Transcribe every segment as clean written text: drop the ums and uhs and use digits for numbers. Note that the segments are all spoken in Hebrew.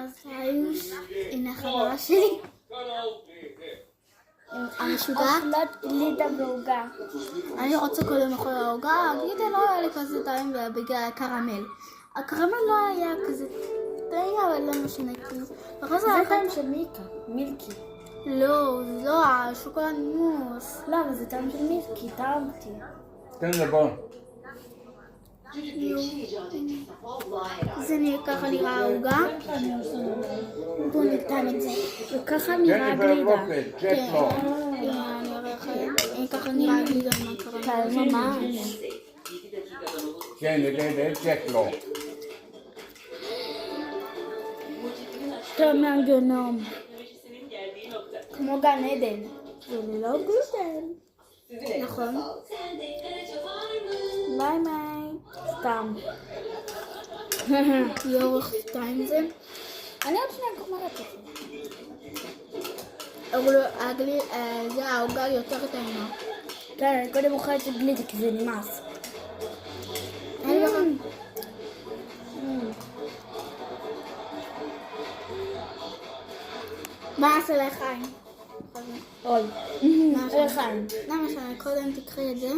אז היוש, הנה חברה שלי. המשוגעת. אכלת גלידה ועוגה. אני רוצה קודם לאכול העוגה, הגלידה לא היה לי כזה טעים בגלל הקרמל. הקרמל לא היה כזה טעים, אבל לא משנה כזה. זה טעם של מילקי. לא, זה לא השוקולד מוס. לא, אבל זה טעם של מילקי, טעמתי. תן לבוא. זה נראה ככה נראה העוגה. בואו נקטן את זה. וככה נראה גלידה. כן, ככה נראה גלידה עם הקרמל. ממש. כן, זה צ'ק לו. טוב מהגנום. כמו גן עדן. זה ללא גלוטן. נכון. ביי ביי. סתם. יורך טיים זה. אני עוד שנייה גומרת את זה. אבל זה העוגה יותר טעימה. כן, אני קודם אוכלת את גלידה כי זה נמאס. אין לך. מה עשה לחיים? אוי. לחיים. למה שאני קודם תקחי את זה?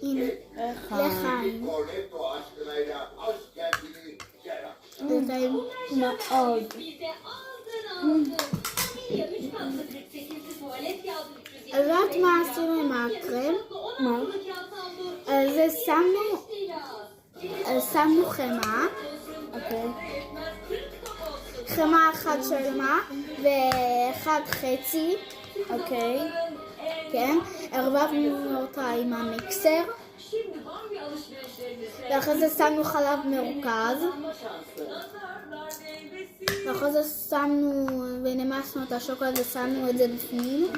הנה. לחיים. זה טעים מאוד. יודעת מה עשינו עם הקרם? מה? אז שמנו חמה. אוקיי. חמה אחת שלמה ואחד חצי. אוקיי. כן, ערבבנו אותה עם המיקסר ואחרי זה שמנו חלב מרוכז ואחרי זה שמנו ונמסנו את השוקולד ושמנו את זה בפנים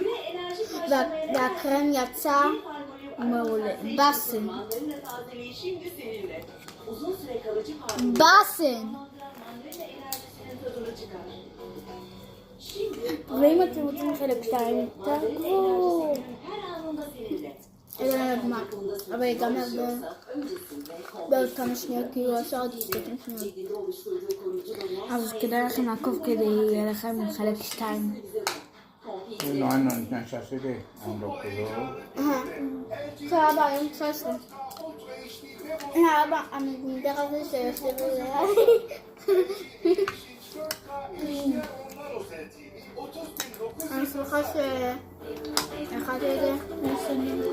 והקרם יצא מעולה. בסן. בסן. ואם אתם רוצים חלק 2, תעקבו. זה נגמר, אבל ייגמר בעוד כמה שניות, כאילו 10 עד 20 שניות. אז כדאי לכם לעקוב כדי יהיה לכם חלק 2. No hanno senza sedere, hanno quello. סבבה, היום 19. אבא, המגנדר הזה שיושב עליה. אני שמחה שאכלתי את זה,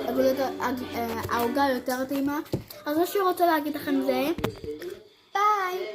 אבל העוגה יותר טעימה. אז מה שאני רוצה להגיד לכם זה ביי!